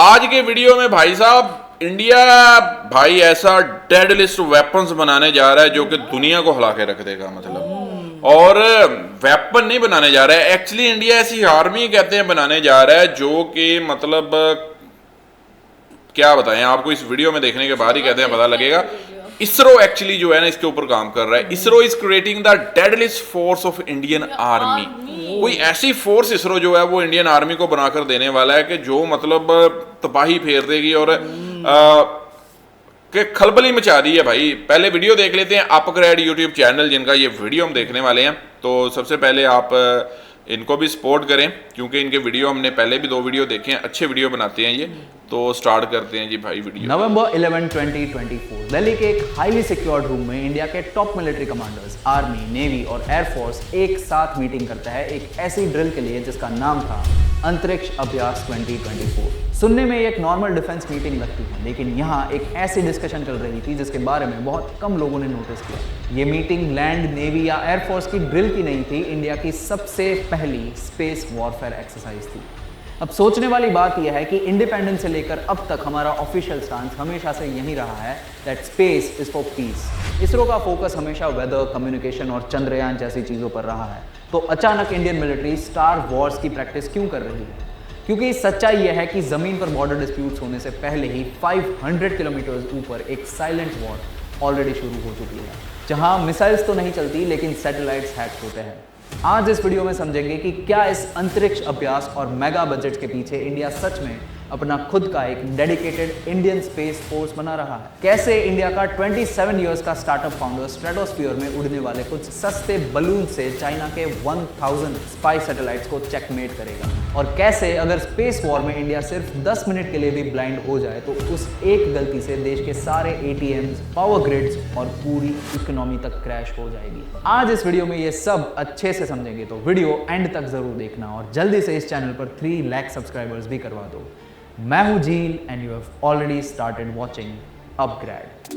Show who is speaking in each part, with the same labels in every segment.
Speaker 1: आज के वीडियो में भाई साहब इंडिया भाई ऐसा डेड लिस्ट वेपन्स बनाने जा रहा है जो कि दुनिया को हिला के रख देगा मतलब। और वेपन नहीं बनाने जा रहा है, एक्चुअली इंडिया ऐसी आर्मी कहते हैं बनाने जा रहा है जो कि मतलब क्या बताएं आपको, इस वीडियो में देखने के बाद ही कहते हैं पता लगेगा। इसरो एक्चुअली जो है ना इसके ऊपर काम कर रहा है। ISRO is creating the deadliest force of Indian army. कोई ऐसी फोर्स इसरो जो है वो इंडियन आर्मी को बनाकर देने वाला है कि जो मतलब तबाही फेर देगी और कि खलबली मचा दी है भाई। पहले वीडियो देख लेते हैं अपग्रेड यूट्यूब चैनल जिनका ये वीडियो हम देखने वाले हैं। तो सबसे पहले आप इनको भी सपोर्ट करें क्योंकि इनके वीडियो हमने पहले भी 2 वीडियो देखे हैं, अच्छे वीडियो बनाते हैं ये। तो स्टार्ट करते हैं जी भाई वीडियो।
Speaker 2: नवंबर 11, 2024 दिल्ली के एक हाईली सिक्योर्ड रूम में इंडिया के top military commanders, army, navy और एयरफोर्स एक साथ मीटिंग करता है एक ऐसी ड्रिल के लिए जिसका नाम था अंतरिक्ष अभ्यास 2024। सुनने में एक नॉर्मल डिफेंस मीटिंग लगती है, लेकिन यहाँ एक ऐसी डिस्कशन चल रही थी जिसके बारे में बहुत कम लोगों ने नोटिस किया। ये मीटिंग लैंड, नेवी या एयरफोर्स की ड्रिल की नहीं थी, इंडिया की सबसे पहली स्पेस वॉरफेयर एक्सरसाइज थी। अब सोचने वाली बात यह है कि इंडिपेंडेंस से लेकर अब तक हमारा ऑफिशियल स्टांस हमेशा से यही रहा है that space is for piece. ISRO का फोकस हमेशा वेदर, कम्युनिकेशन और चंद्रयान जैसी चीज़ों पर रहा है। तो अचानक इंडियन मिलिट्री स्टार वॉर्स की प्रैक्टिस क्यों कर रही है? क्योंकि सच्चाई यह है कि ज़मीन पर बॉर्डर डिस्प्यूट्स होने से पहले ही 500 किलोमीटर ऊपर एक साइलेंट वॉर ऑलरेडी शुरू हो चुकी है, जहां मिसाइल्स तो नहीं चलती लेकिन सैटेलाइट्स हैक होते हैं। आज इस वीडियो में समझेंगे कि क्या इस अंतरिक्ष अभ्यास और मेगा बजट के पीछे इंडिया सच में अपना खुद का एक डेडिकेटेड इंडियन स्पेस फोर्स बना रहा है। कैसे इंडिया का 27 इयर्स का स्टार्टअप फाउंडर स्ट्रेटोस्फीयर में उड़ने वाले कुछ सस्ते बलून से चाइना के 1000 स्पाई सैटेलाइट्स को चेकमेट करेगा, और कैसे अगर स्पेस वॉर में इंडिया सिर्फ 10 मिनट के लिए भी ब्लाइंड हो जाए तो उस एक गलती से देश के सारे ATMs, पावर ग्रिड्स और पूरी इकोनॉमी तक क्रैश हो जाएगी। आज इस वीडियो में ये सब अच्छे से समझेंगे, तो वीडियो एंड तक जरूर देखना और जल्दी से इस चैनल पर 3 लाख सब्सक्राइबर्स भी करवा दो। मैं हूं झील and you have already started watching upgrade.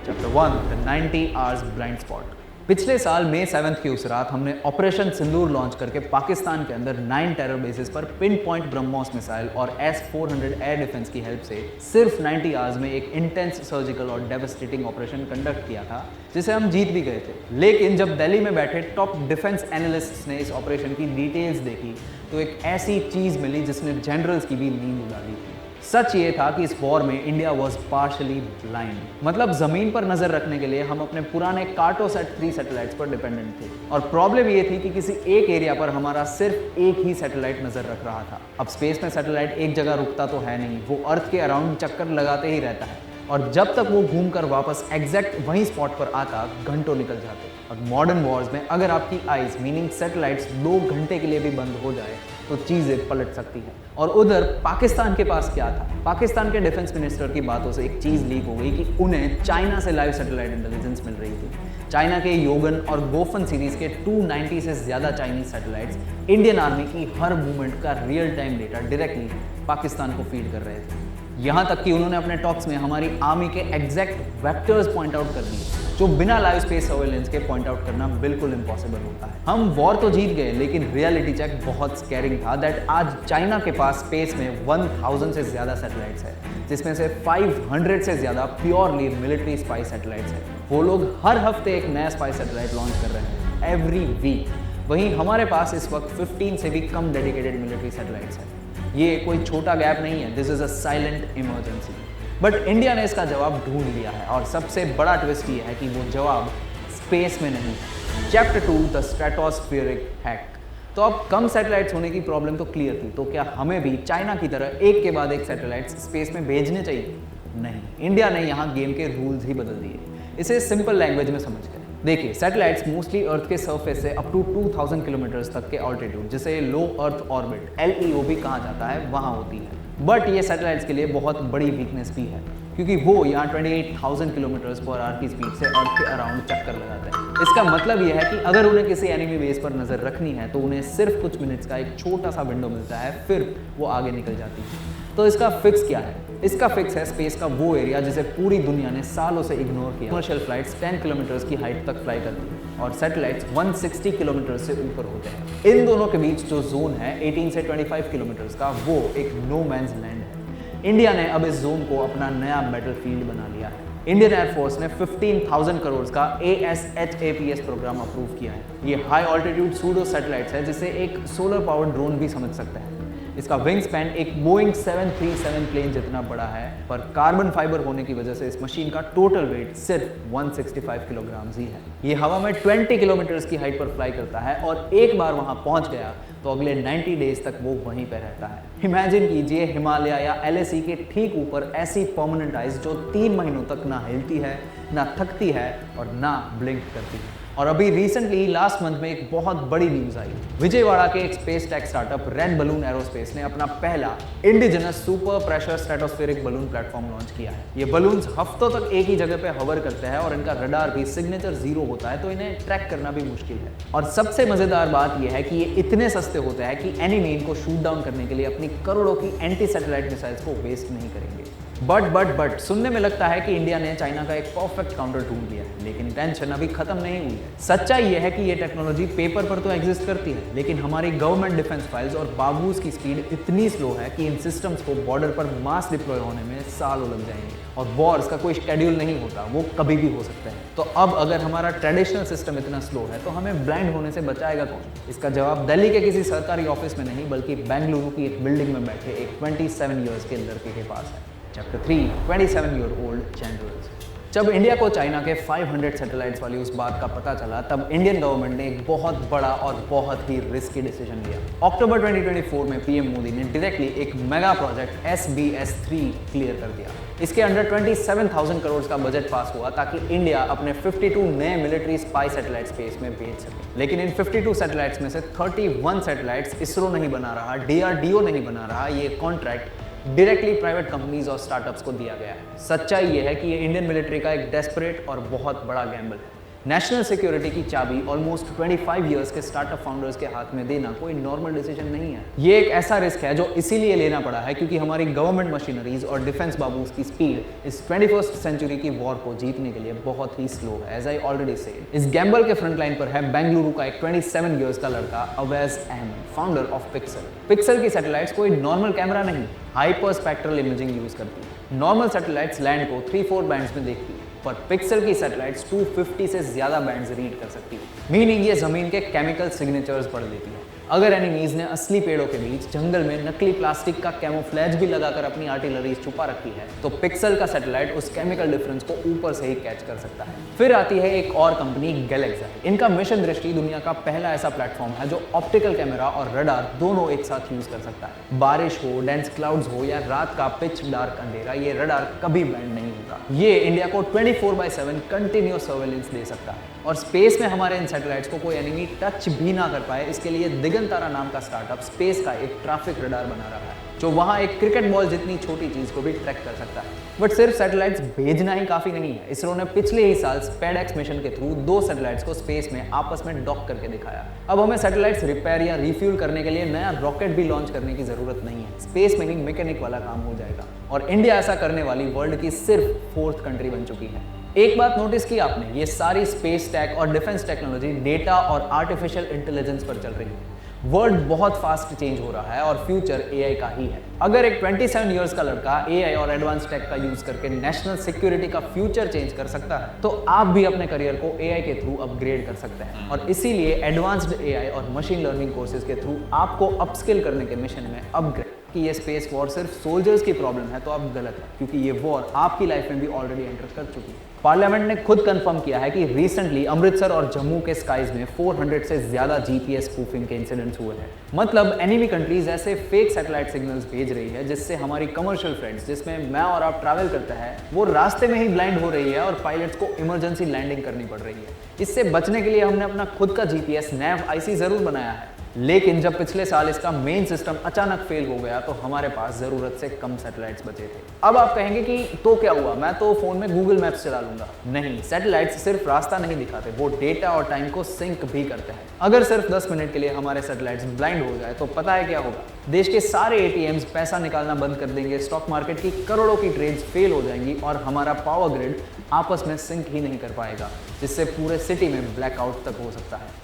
Speaker 2: Chapter 1, the 90 hours blind spot. पिछले साल मई 7 की उस रात हमने ऑपरेशन सिंदूर लॉन्च करके पाकिस्तान के अंदर 9 टेरर बेसिस पर पिन पॉइंट ब्रह्मोस मिसाइल और S-400 एयर डिफेंस की हेल्प से सिर्फ 90 आवर्स में एक इंटेंस सर्जिकल और डेवस्टेटिंग ऑपरेशन कंडक्ट किया था, जिसे हम जीत भी गए थे। लेकिन जब दिल्ली में बैठे टॉप डिफेंस एनालिस्ट्स ने इस ऑपरेशन की डिटेल्स देखी तो एक ऐसी चीज़ मिली जिसने जनरल्स की भी नींद उड़ा दी थी। सच ये था कि इस वॉर में इंडिया वॉज पार्शली ब्लाइंड, मतलब जमीन पर नजर रखने के लिए हम अपने पुराने कार्टोसैट 3 सैटेलाइट्स पर डिपेंडेंट थे, और प्रॉब्लम ये थी कि किसी एक एरिया पर हमारा सिर्फ एक ही सैटेलाइट नजर रख रहा था। अब स्पेस में सैटेलाइट एक जगह रुकता तो है नहीं, वो अर्थ के अराउंड चक्कर लगाते ही रहता है, और जब तक वो घूमकर वापस एग्जैक्ट वही स्पॉट पर आता घंटों निकल जाते। और मॉडर्न वॉर्स में अगर आपकी आइज मीनिंग सैटेलाइट्स 2 घंटे के लिए भी बंद हो जाए तो चीज़ें पलट सकती है। और उधर पाकिस्तान के पास क्या था? पाकिस्तान के डिफेंस मिनिस्टर की बातों से एक चीज़ लीक हो गई कि उन्हें चाइना से लाइव सैटेलाइट इंटेलिजेंस मिल रही थी। चाइना के योगन और गोफन सीरीज के 290 से ज़्यादा चाइनीज सैटेलाइट्स इंडियन आर्मी की हर मूवमेंट का real time data directly Pakistan को फीड कर रहे थे। यहाँ तक कि उन्होंने अपने टॉक्स में हमारी आर्मी के एग्जैक्ट वेक्टर्स पॉइंट आउट कर दिए, जो बिना लाइव स्पेस सर्वेलेंस के पॉइंट आउट करना बिल्कुल इम्पॉसिबल होता है। हम वॉर तो जीत गए, लेकिन रियलिटी चेक बहुत स्कैरिंग था दैट आज चाइना के पास स्पेस में 1000 से ज़्यादा सैटेलाइट्स है, जिसमें से 500 से ज़्यादा प्योरली मिलिट्री स्पाई सैटेलाइट्स है। वो लोग हर हफ्ते एक नया स्पाई सैटेलाइट लॉन्च कर रहे हैं, एवरी वीक। वहीं हमारे पास इस वक्त 15 से भी कम डेडिकेटेड मिलिट्री सैटेलाइट्स हैं। ये कोई छोटा गैप नहीं है, this is a silent emergency. But India ने इसका जवाब ढूंढ लिया है, और सबसे बड़ा ट्विस्ट ये है कि वो जवाब स्पेस में नहीं है। Chapter 2, the stratospheric hack. तो अब कम सैटेलाइट्स होने की प्रॉब्लम तो क्लियर थी, तो क्या हमें भी चाइना की तरह एक के बाद एक सैटेलाइट्स स्पेस में भेजने चाहिए? नहीं, इंडिया ने यहाँ गेम के रूल्स ही बदल दिए। इसे सिंपल लैंग्वेज में समझ कर देखिए, सैटेलाइट्स मोस्टली अर्थ के सरफेस से अप टू 2000 किलोमीटर्स तक के ऑल्टीट्यूड, जिसे लो अर्थ ऑर्बिट LEO भी कहा जाता है, वहाँ होती है। बट ये सैटेलाइट्स के लिए बहुत बड़ी वीकनेस भी है, क्योंकि वो यहाँ 28,000 किलोमीटर्स पर आवर की स्पीड से अर्थ के अराउंड चक्कर लगाते हैं। इसका मतलब ये है कि अगर उन्हें किसी एनिमी बेस पर नज़र रखनी है तो उन्हें सिर्फ कुछ मिनट्स का एक छोटा सा विंडो मिलता है, फिर वो आगे निकल जाती है। तो इसका फिक्स क्या है? इसका फिक्स है स्पेस का वो एरिया जिसे पूरी दुनिया ने सालों से इग्नोर किया। कमर्शियल फ्लाइट्स 10 किलोमीटर की हाइट तक फ्लाई करती है और सैटेलाइट्स 160 किलोमीटर से ऊपर होते हैं। इन दोनों के बीच जो जोन है 18 से 25 किलोमीटर का, वो एक नो मैन्स लैंड है। इंडिया ने अब इस जोन को अपना नया बैटलफील्ड बना लिया है। इंडियन एयरफोर्स ने 15,000 करोड़ का ASHAPS प्रोग्राम अप्रूव किया है। ये हाई ऑल्टीट्यूड सूडो सैटेलाइट्स है जिसे एक सोलर पावर्ड ड्रोन भी समझ सकता है। इसका विंग स्पैन एक बोइंग 737 प्लेन जितना बड़ा है, पर कार्बन फाइबर होने की वजह से इस मशीन का टोटल वेट सिर्फ 165 किलोग्राम ही है। ये हवा में 20 किलोमीटर की हाइट पर फ्लाई करता है और एक बार वहां पहुंच गया तो अगले 90 डेज तक वो वहीं पर रहता है। इमेजिन कीजिए हिमालय या LAC के ठीक ऊपर ऐसी परमानेंट आइस जो 3 महीनों तक ना हिलती है, ना थकती है और ना ब्लिंक करती है। और अभी रिसेंटली लास्ट मंथ में एक बहुत बड़ी न्यूज आई। विजयवाड़ा के एक space tech startup red balloon aerospace ने अपना पहला indigenous super pressure stratospheric balloon platform launch किया है। ये बलून्स हफ्तों तक एक ही जगह पे हवर करते हैं और इनका रडार भी सिग्नेचर 0 होता है, तो इन्हें ट्रैक करना भी मुश्किल है। और सबसे मजेदार बात यह है कि ये इतने सस्ते होते हैं कि एनिमी इनको शूट डाउन करने के लिए अपनी करोड़ों की एंटी सैटेलाइट मिसाइल्स को वेस्ट नहीं करेंगे। बट सुनने में लगता है कि इंडिया ने चाइना का एक परफेक्ट काउंटर ढूंढ लिया है, लेकिन टेंशन अभी खत्म नहीं हुई है। सच्चाई यह है कि ये टेक्नोलॉजी पेपर पर तो एग्जिस्ट करती है, लेकिन हमारी गवर्नमेंट डिफेंस फाइल्स और बाबूस की स्पीड इतनी स्लो है कि इन सिस्टम्स को बॉर्डर पर मास डिप्लॉय होने में सालों लग जाएंगे। और वॉर्स का कोई शेड्यूल नहीं होता, वो कभी भी हो सकता है। तो अब अगर हमारा ट्रेडिशनल सिस्टम इतना स्लो है तो हमें ब्लाइंड होने से बचाएगा कौन? इसका जवाब दिल्ली के किसी सरकारी ऑफिस में नहीं, बल्कि बेंगलुरु की एक बिल्डिंग में बैठे एक 27 ईयर्स के लड़के के पास है। Chapter 3, 27-year-old generals. जब इंडिया को चाइना के 500 सैटेलाइट्स वाली उस बात का पता चला, तब इंडियन गवर्नमेंट ने एक बहुत बड़ा और बहुत ही रिस्की डिसीजन लिया। अक्टूबर 2024 में पीएम मोदी ने डायरेक्टली एक मेगा प्रोजेक्ट SBS-3 क्लियर कर दिया। इसके अंडर 27,000 करोड़ का बजट पास हुआ ताकि इंडिया अपने 52 नए मिलिट्री स्पाई सैटेलाइट स्पेस में भेज सके। लेकिन इन 52 सैटेलाइट्स में से 31 सैटेलाइट्स इसरो नहीं बना रहा, DRDO नहीं बना रहा। ये कॉन्ट्रैक्ट डायरेक्टली प्राइवेट कंपनीज और स्टार्टअप्स को दिया गया है। सच्चाई ये है कि ये इंडियन मिलिट्री का एक डेस्परेट और बहुत बड़ा गैम्बल है। नेशनल सिक्योरिटी की चाबी ऑलमोस्ट 25 इयर्स के स्टार्टअप फाउंडर्स के हाथ में देना कोई नॉर्मल डिसीजन नहीं है। ये एक ऐसा रिस्क है जो इसीलिए लेना पड़ा है क्योंकि हमारी गवर्नमेंट मशीनरीज और डिफेंस बाबूस की स्पीड इस 21st सेंचुरी की वॉर को जीतने के लिए बहुत ही स्लो है। एज आई ऑलरेडी सेड, इस गैम्बल के फ्रंट लाइन पर है बेंगलुरु का एक 27 इयर्स का लड़का Awais Ahmed, founder of Pixxel. Pixxel की सैटेलाइट्स कोई नॉर्मल कैमरा नहीं, हाइपर स्पेक्ट्रल इमेजिंग यूज करती है। नॉर्मल सैटेलाइट्स लैंड को 3-4 बैंड्स में देखती है, पर पिक्सल की सैटेलाइट्स 250 से ज्यादा बैंड्स रीड कर सकती है। मीनिंग ये जमीन के केमिकल सिग्नेचर्स पढ़ लेती है। अगर एनिमीज ने असली पेड़ों के बीच जंगल में नकली प्लास्टिक का कैमोफ्लेज भी लगाकर अपनी आर्टिलरी छुपा रखी है, तो पिक्सल का सैटेलाइट उस केमिकल डिफरेंस को ऊपर से ही कैच कर सकता है। फिर आती है एक और कंपनी गैलेक्सा। इनका मिशन दृष्टि दुनिया का पहला ऐसा प्लेटफॉर्म है जो ऑप्टिकल कैमरा और रडार दोनों एक साथ यूज कर सकता है। बारिश हो, डेंस क्लाउड्स हो या रात का पिच डार्क अंधेरा, ये रडार कभी बैंड नहीं होता। ये इंडिया को 24/7 कंटिन्यूअस सर्वेलेंस दे सकता है। और स्पेस में हमारे इन सैटेलाइट्स को कोई एनिमी टच भी ना कर पाए, इसके लिए दिगंतारा नाम का स्टार्टअप स्पेस का एक ट्रैफिक रडार बना रहा है जो वहां एक क्रिकेट बॉल जितनी छोटी चीज को भी ट्रैक कर सकता है। बट सिर्फ सैटेलाइट्स भेजना ही काफी नहीं है। इसरो ने पिछले ही साल स्पेडएक्स मिशन के थ्रू 2 सैटेलाइट्स को स्पेस में आपस में डॉक करके दिखाया। अब हमें सैटेलाइट्स रिपेयर या रिफ्यूल करने के लिए नया रॉकेट भी लॉन्च करने की जरूरत नहीं है। स्पेस में ही मैकेनिक वाला काम हो जाएगा। और इंडिया ऐसा करने वाली वर्ल्ड की सिर्फ 4th कंट्री बन चुकी है। एक बात नोटिस की आपने, ये सारी स्पेस टेक और डिफेंस टेक्नोलॉजी डेटा और आर्टिफिशियल इंटेलिजेंस पर चल रही है। वर्ल्ड बहुत फास्ट चेंज हो रहा है और फ्यूचर एआई का ही है। अगर एक 27 इयर्स का लड़का एआई और एडवांस टेक का यूज करके नेशनल सिक्योरिटी का फ्यूचर चेंज कर सकता है, तो आप भी अपने करियर को एआई के थ्रू अपग्रेड कर सकते हैं। और इसीलिए एडवांस्ड एआई और मशीन लर्निंग कोर्सेज के थ्रू आपको अपस्किल करने के मिशन में अपग्रेड कि ये स्पेस वॉर सिर्फ सोल्जर्स की प्रॉब्लम है, तो अब गलत है, क्योंकि ये वॉर आपकी लाइफ में भी ऑलरेडी एंटर कर चुकी है। पार्लियामेंट ने खुद कंफर्म किया है कि रिसेंटली अमृतसर और जम्मू के स्काइज में 400 से ज्यादा जीपीएस स्पूफिंग के इंसिडेंट्स हुए हैं। मतलब एनिमी कंट्रीज ऐसे फेक सैटेलाइट सिग्नल्स भेज रही है जिससे हमारी कमर्शियल फ्लाइट्स, जिसमें मैं और आप ट्रैवल करते हैं, वो रास्ते में ही ब्लाइंड हो रही है और पायलट्स को इमरजेंसी लैंडिंग करनी पड़ रही है। इससे बचने के लिए हमने अपना खुद का जीपीएस नैव आईसी जरूर बनाया है, लेकिन जब पिछले साल इसका मेन सिस्टम अचानक फेल हो गया तो हमारे पास ज़रूरत से कम सैटेलाइट्स बचे थे। अब आप कहेंगे कि तो क्या हुआ, मैं तो फ़ोन में गूगल मैप्स चला लूँगा। नहीं, सैटेलाइट्स सिर्फ रास्ता नहीं दिखाते, वो डेटा और टाइम को सिंक भी करते हैं। अगर सिर्फ 10 मिनट के लिए हमारे सैटेलाइट्स ब्लाइंड हो जाए तो पता है क्या होगा? देश के सारे ATMs पैसा निकालना बंद कर देंगे, स्टॉक मार्केट की करोड़ों की ट्रेड्स फेल हो जाएंगी और हमारा पावर ग्रिड आपस में सिंक ही नहीं कर पाएगा, जिससे पूरे सिटी में ब्लैकआउट तक हो सकता है।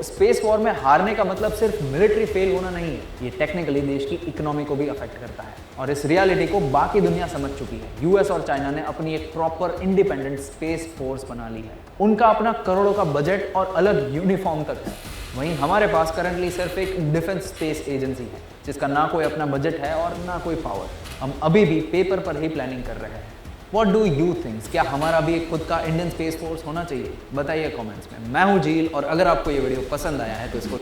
Speaker 2: स्पेस वॉर में हारने का मतलब सिर्फ मिलिट्री फेल होना नहीं है, ये टेक्निकली देश की इकोनॉमी को भी अफेक्ट करता है और इस रियलिटी को बाकी दुनिया समझ चुकी है। यूएस और चाइना ने अपनी एक प्रॉपर इंडिपेंडेंट स्पेस फोर्स बना ली है, उनका अपना करोड़ों का बजट और अलग यूनिफॉर्म तक है। वहीं हमारे पास करंटली सिर्फ एक डिफेंस स्पेस एजेंसी है जिसका ना कोई अपना बजट है और ना कोई पावर। हम अभी भी पेपर पर ही प्लानिंग कर रहे हैं। What do you think? क्या हमारा भी एक खुद का इंडियन स्पेस फोर्स होना चाहिए? बताइए कमेंट्स में। मैं हूं झील और अगर आपको ये वीडियो पसंद आया है तो इसको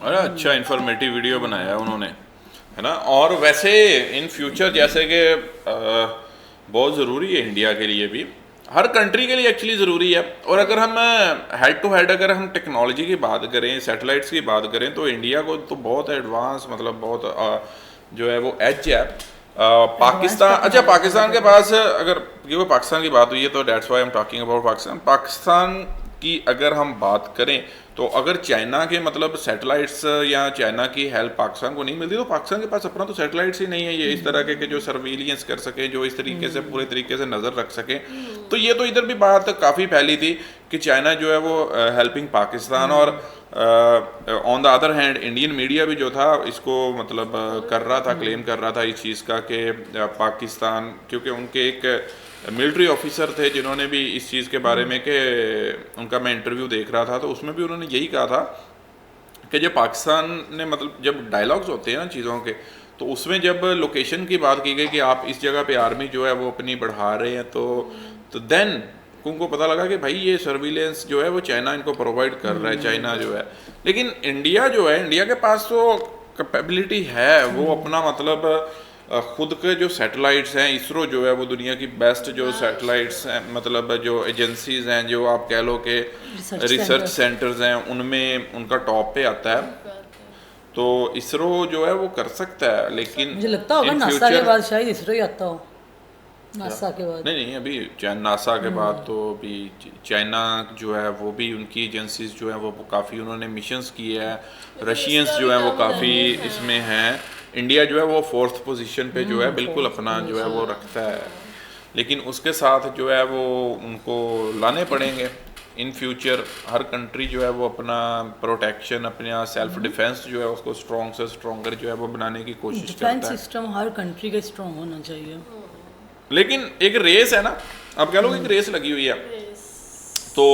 Speaker 1: अरे अच्छा इन्फॉर्मेटिव वीडियो बनाया है उन्होंने, है ना। और वैसे इन फ्यूचर जैसे कि बहुत ज़रूरी है इंडिया के लिए भी, हर कंट्री के लिए एक्चुअली ज़रूरी है। और अगर हम हेड टू हेड अगर हम टेक्नोलॉजी की बात करें, सैटेलाइट्स की बात करें, तो इंडिया को तो बहुत एडवांस मतलब बहुत जो है वो एज है। पाकिस्तान, अच्छा पाकिस्तान के पास अगर ये पाकिस्तान की बात हुई है तो dates why I am talking about Pakistan. Pakistan की अगर हम बात करें तो अगर चाइना के मतलब सैटेलाइट्स या चाइना की हेल्प पाकिस्तान को नहीं मिलती तो पाकिस्तान के पास अपना तो सैटेलाइट्स ही नहीं है ये इस तरह के जो सर्विलियंस कर सके, जो इस तरीके से पूरे तरीके से नज़र रख सके। तो ये तो इधर भी बात काफ़ी फैली थी कि चाइना जो है वो हेल्पिंग पाकिस्तान, और on the other hand Indian media भी जो था इसको मतलब कर रहा था, क्लेम कर रहा था इस चीज़ का कि पाकिस्तान, क्योंकि उनके एक मिलिट्री ऑफिसर थे जिन्होंने भी इस चीज़ के बारे में, कि उनका मैं इंटरव्यू देख रहा था तो उसमें भी उन्होंने यही कहा था कि जब पाकिस्तान ने मतलब जब डायलॉग्स होते हैं ना चीज़ों के, तो उसमें जब लोकेशन की बात की गई कि आप इस जगह पे आर्मी जो है वो अपनी बढ़ा रहे हैं, तो देन उनको पता लगा कि भाई ये सर्विलेंस जो है वो चाइना इनको प्रोवाइड कर रहा है, चाइना जो है। लेकिन इंडिया जो है, इंडिया के पास तो कैपेबिलिटी है, वो अपना मतलब खुद के जो सैटेलाइट्स हैं, इसरो जो है वो दुनिया की बेस्ट जो सैटेलाइट्स हैं, मतलब जो एजेंसीज हैं, जो आप कह लो कि रिसर्च सेंटर्स हैं, उनमें उनका टॉप पे आता है। तो इसरो जो है वो कर सकता है, लेकिन
Speaker 3: मुझे लगता होगा नासा के बाद शायद इसरो ही आता हो। नासा के बाद
Speaker 1: नहीं, अभी नासा के बाद तो अभी चाइना जो है वो भी उनकी एजेंसीज जो है वो काफ़ी उन्होंने मिशंस किए हैं, रशियंस जो है वो काफ़ी इसमें हैं। इंडिया जो है वो 4th पोजीशन पे जो है बिल्कुल अपना जो है वो रखता है, लेकिन उसके साथ जो है वो उनको लाने पड़ेंगे इन फ्यूचर। हर कंट्री जो है वो अपना प्रोटेक्शन, अपना सेल्फ डिफेंस जो है उसको स्ट्रॉन्ग से स्ट्रॉन्गर जो है वो बनाने की कोशिश करता है।
Speaker 3: डिफेंस सिस्टम हर कंट्री का स्ट्रॉन्ग होना चाहिए,
Speaker 1: लेकिन एक रेस है ना, आप कह लो एक रेस लगी हुई है। तो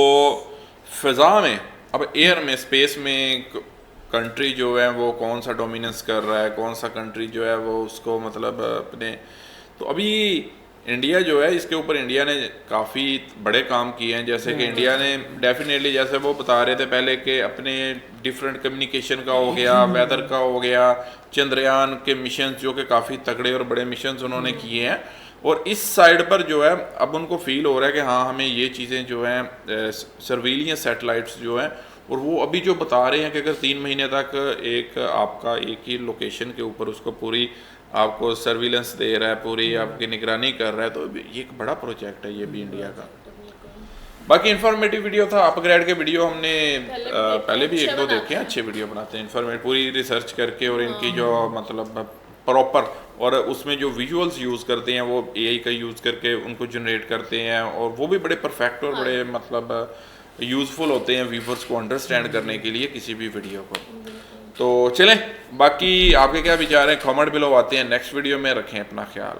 Speaker 1: फिजा में, अब एयर में, स्पेस में कंट्री जो है वो कौन सा डोमिनेंस कर रहा है, कौन सा कंट्री जो है वो उसको मतलब अपने, तो अभी इंडिया जो है इसके ऊपर इंडिया ने काफ़ी बड़े काम किए हैं। जैसे कि इंडिया ने डेफिनेटली, जैसे वो बता रहे थे पहले कि अपने डिफरेंट कम्युनिकेशन का हो गया, वेदर का हो गया, चंद्रयान के मिशन जो कि काफ़ी तगड़े और बड़े मिशन उन्होंने किए हैं। और इस साइड पर जो है अब उनको फील हो रहा है कि हाँ हमें ये चीज़ें जो हैं सर्विलियंस सैटेलाइट्स जो हैं, और वो अभी जो बता रहे हैं कि अगर 3 महीने तक एक आपका एक ही लोकेशन के ऊपर उसको पूरी आपको सर्विलेंस दे रहा है, पूरी आपकी निगरानी कर रहा है, तो ये एक बड़ा प्रोजेक्ट है ये भी इंडिया का। बाकी इन्फॉर्मेटिव वीडियो था, अपग्रेड के वीडियो हमने पहले भी 1-2 देखे हैं, अच्छे वीडियो बनाते हैं इन्फॉर्मेटिव, पूरी रिसर्च करके, और इनकी जो मतलब प्रॉपर, और उसमें जो विजुअल्स यूज़ करते हैं वो AI का यूज़ करके उनको जनरेट करते हैं, और वो भी बड़े परफेक्ट और बड़े मतलब यूज़फुल होते हैं व्यूवर्स को अंडरस्टैंड करने के लिए किसी भी वीडियो को। तो चलें, बाकी आपके क्या विचार हैं, कमेंट बिलो आते हैं। नेक्स्ट वीडियो में रखें अपना ख्याल।